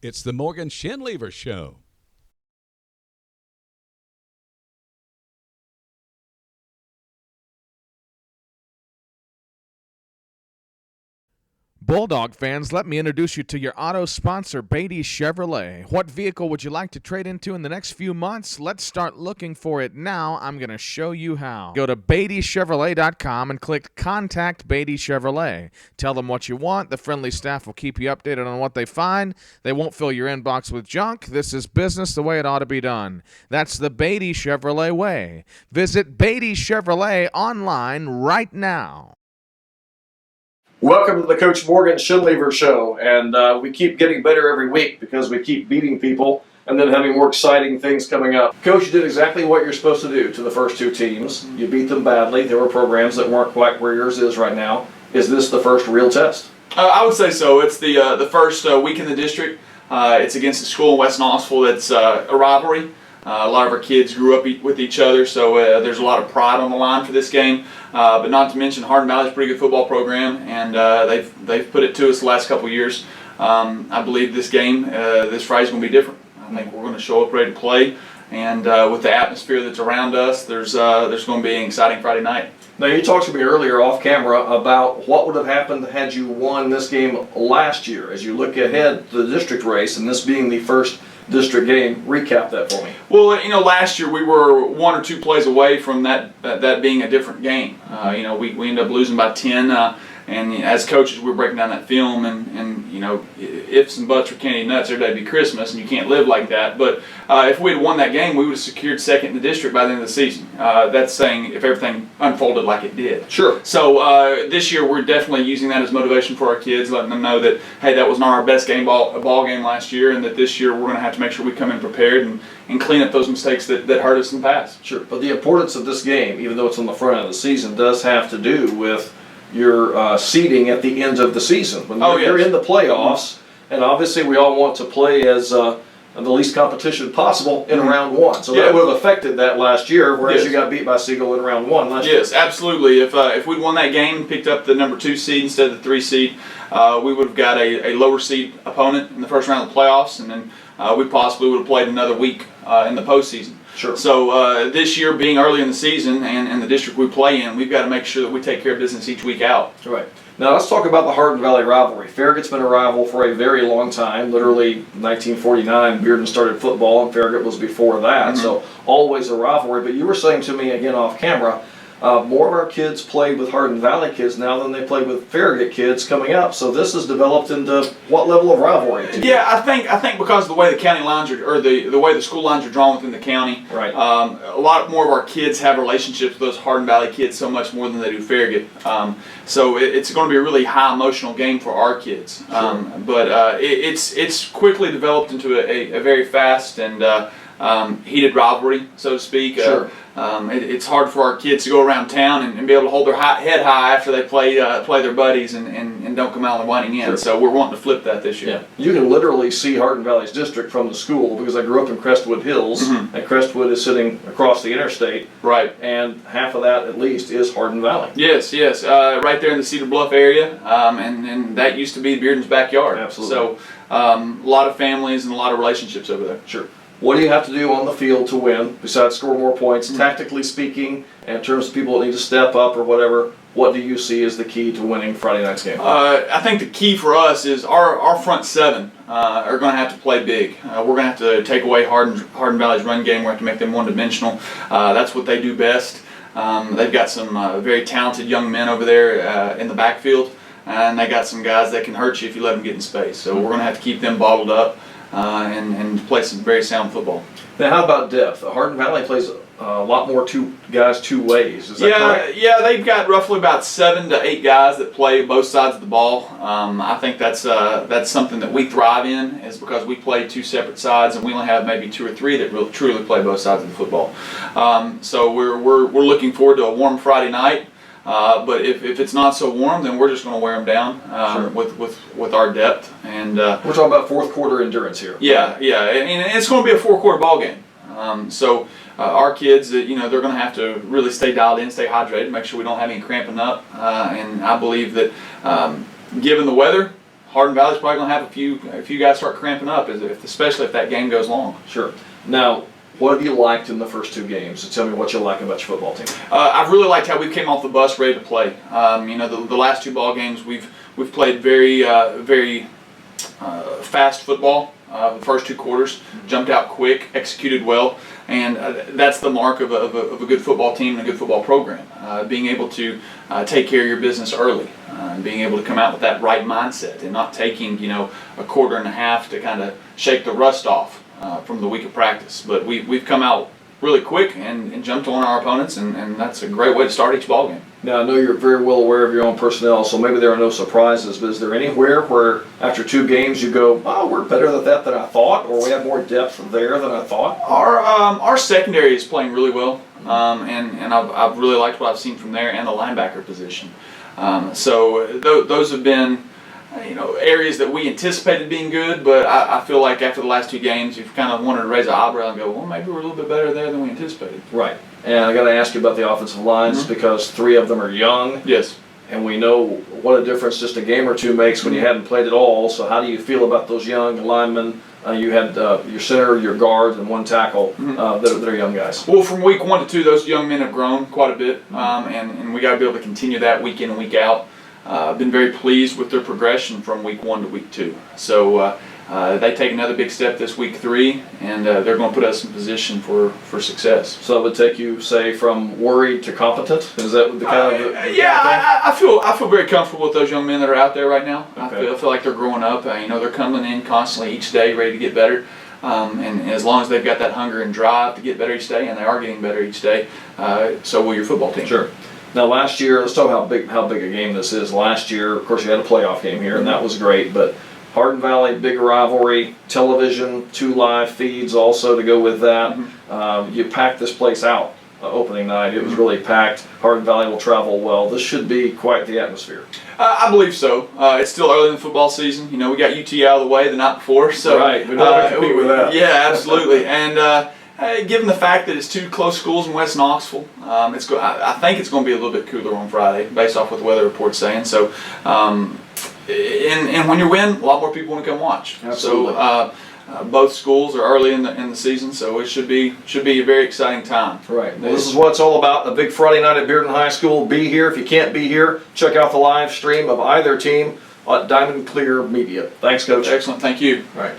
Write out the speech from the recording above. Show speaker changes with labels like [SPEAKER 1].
[SPEAKER 1] It's the Morgan Schinlever Show.
[SPEAKER 2] Bulldog fans, let me introduce you to your auto sponsor, Beatty Chevrolet. What vehicle would you like to trade into in the next few months? Let's start looking for it now. I'm going to show you how. Go to BeattyChevrolet.com and click Contact Beatty Chevrolet. Tell them what you want. The friendly staff will keep you updated on what they find. They won't fill your inbox with junk. This is business the way it ought to be done. That's the Beatty Chevrolet way. Visit Beatty Chevrolet online right now.
[SPEAKER 3] Welcome to the Coach Morgan Schinlever Show, and we keep getting better every week because we keep beating people and then having more exciting things coming up. Coach, you did exactly what you're supposed to do to the first two teams. You beat them badly. There were programs that weren't quite where yours is right now. Is this the first real test?
[SPEAKER 4] I would say so. It's the first week in the district. It's against a school in West Knoxville that's a rivalry. A lot of our kids grew up with each other, so there's a lot of pride on the line for this game. But not to mention, Hardin Valley's a pretty good football program, and they've put it to us the last couple of years. I believe this game, this Friday, is going to be different. I think we're going to show up ready to play, and with the atmosphere that's around us, there's going to be an exciting Friday night.
[SPEAKER 3] Now, you talked to me earlier off camera about what would have happened had you won this game last year. As you look ahead to the district race, and this being the first district game, recap that for me.
[SPEAKER 4] Well, last year we were one or two plays away from that being a different game. We ended up losing by 10, and as coaches we're breaking down that film, and ifs and buts or candy nuts, every day be Christmas, and you can't live like that. But if we had won that game, we would have secured second in the district by the end of the season. That's saying if everything unfolded like it did.
[SPEAKER 3] Sure.
[SPEAKER 4] So this year we're definitely using that as motivation for our kids, letting them know that, hey, that was not our best ball game last year, and that this year we're going to have to make sure we come in prepared and clean up those mistakes that hurt us in the past.
[SPEAKER 3] Sure. But the importance of this game, even though it's on the front end of the season, does have to do with your seeding at the end of the season. When you're in the playoffs, and obviously we all want to play as the least competition possible in round one. So that would have affected that last year, whereas you got beat by Siegel in round one last year.
[SPEAKER 4] Yes, absolutely. If we'd won that game and picked up the number 2 seed instead of the 3 seed, we would have got a lower seed opponent in the first round of the playoffs, and then we possibly would have played another week in the postseason.
[SPEAKER 3] Sure.
[SPEAKER 4] So this year, being early in the season and the district we play in, we've got to make sure that we take care of business each week out.
[SPEAKER 3] Right. Now let's talk about the Hardin Valley rivalry. Farragut's been a rival for a very long time. Literally 1949, Bearden started football, and Farragut was before that. So always a rivalry. But you were saying to me again off camera, more of our kids play with Hardin Valley kids now than they play with Farragut kids coming up. So this has developed into what level of rivalry?
[SPEAKER 4] Yeah, I think because of the way the county lines are, or the way the school lines are drawn within the county,
[SPEAKER 3] right.
[SPEAKER 4] A lot more of our kids have relationships with those Hardin Valley kids so much more than they do Farragut. So it's going to be a really high emotional game for our kids.
[SPEAKER 3] Sure.
[SPEAKER 4] But it's quickly developed into a very fast and heated rivalry, so to speak.
[SPEAKER 3] Sure.
[SPEAKER 4] It's hard for our kids to go around town and be able to hold their head high after they play their buddies and don't come out winning in.
[SPEAKER 3] Sure.
[SPEAKER 4] So we're wanting to flip that this year.
[SPEAKER 3] Yeah. You can literally see Hardin Valley's district from the school because I grew up in Crestwood Hills, and Crestwood is sitting across the interstate.
[SPEAKER 4] Right.
[SPEAKER 3] And half of that, at least, is Hardin Valley.
[SPEAKER 4] Yes. Right there in the Cedar Bluff area, and that used to be Bearden's backyard.
[SPEAKER 3] Absolutely.
[SPEAKER 4] So a lot of families and a lot of relationships over there.
[SPEAKER 3] Sure. What do you have to do on the field to win, besides score more points? Tactically speaking, and in terms of people that need to step up or whatever, what do you see as the key to winning Friday night's game?
[SPEAKER 4] I think the key for us is our front seven are going to have to play big. We're going to have to take away Hardin Valley's run game. We're going to have to make them one-dimensional. That's what they do best. They've got some very talented young men over there in the backfield, and they got some guys that can hurt you if you let them get in space. So we're going to have to keep them bottled up. And play some very sound football.
[SPEAKER 3] Now, how about depth? Hardin Valley plays a lot more two ways. Is that correct?
[SPEAKER 4] Yeah, they've got roughly about 7 to 8 guys that play both sides of the ball. I think that's something that we thrive in, is because we play 2 separate sides, and we only have maybe 2 or 3 that really, truly play both sides of the football. So we're looking forward to a warm Friday night. But if it's not so warm, then we're just going to wear them down
[SPEAKER 3] Sure.
[SPEAKER 4] with our depth. And
[SPEAKER 3] we're talking about fourth quarter endurance here.
[SPEAKER 4] Yeah, and it's going to be a 4-quarter ball game. So our kids, they're going to have to really stay dialed in, stay hydrated, make sure we don't have any cramping up. And I believe that given the weather, Hardin Valley's probably going to have a few guys start cramping up, especially if that game goes long.
[SPEAKER 3] Sure. Now, what have you liked in the first 2 games? So tell me what you like about your football team.
[SPEAKER 4] I've really liked how we came off the bus ready to play. The last 2 ball games we've played very fast football. The first 2 quarters, jumped out quick, executed well, and that's the mark of a good football team and a good football program. Being able to take care of your business early, and being able to come out with that right mindset, and not taking a quarter and a half to kind of shake the rust off from the week of practice. But we've come out really quick and jumped on our opponents, and that's a great way to start each ball game.
[SPEAKER 3] Now, I know you're very well aware of your own personnel, so maybe there are no surprises, but is there anywhere where after 2 games you go, oh, we're better at that than I thought, or we have more depth there than I thought?
[SPEAKER 4] Our secondary is playing really well, and I've really liked what I've seen from there, and the linebacker position. So those have been areas that we anticipated being good, but I feel like after the last 2 games, you've kind of wanted to raise an eyebrow and go, well, maybe we're a little bit better there than we anticipated.
[SPEAKER 3] Right. And I got to ask you about the offensive lines because 3 of them are young.
[SPEAKER 4] Yes.
[SPEAKER 3] And we know what a difference just a game or 2 makes when you hadn't played at all. So how do you feel about those young linemen? You had your center, your guard, and 1 tackle that are young guys.
[SPEAKER 4] Well, from week 1 to 2, those young men have grown quite a bit, and we got to be able to continue that week in and week out. I've been very pleased with their progression from week 1 to week 2. So they take another big step this week 3, and they're going to put us in position for success.
[SPEAKER 3] So it would take you, say, from worried to competent? Is that the kind of
[SPEAKER 4] I feel very comfortable with those young men that are out there right now.
[SPEAKER 3] Okay.
[SPEAKER 4] I feel like they're growing up. They're coming in constantly each day, ready to get better. And as long as they've got that hunger and drive to get better each day, and they are getting better each day, so will your football team.
[SPEAKER 3] Sure. Now, last year, let's talk how big a game this is. Last year, of course, you had a playoff game here, and that was great. But Hardin Valley, big rivalry, television, 2 live feeds also to go with that. You packed this place out opening night. It was really packed. Hardin Valley will travel well. This should be quite the atmosphere.
[SPEAKER 4] I believe so. It's still early in the football season. We got UT out of the way the night before, so
[SPEAKER 3] right. We don't have to compete with that.
[SPEAKER 4] Yeah, absolutely. And given the fact that it's 2 close schools in West Knoxville, I think it's going to be a little bit cooler on Friday, based off what the weather report's saying. So, and when you win, a lot more people want to come watch.
[SPEAKER 3] Absolutely.
[SPEAKER 4] So, both schools are early in the season, so it should be a very exciting time.
[SPEAKER 3] Right. Well, this is what it's all about. A big Friday night at Bearden High School. Be here. If you can't be here, check out the live stream of either team at Diamond Clear Media. Thanks, Coach.
[SPEAKER 4] Excellent. Thank you.
[SPEAKER 3] All right.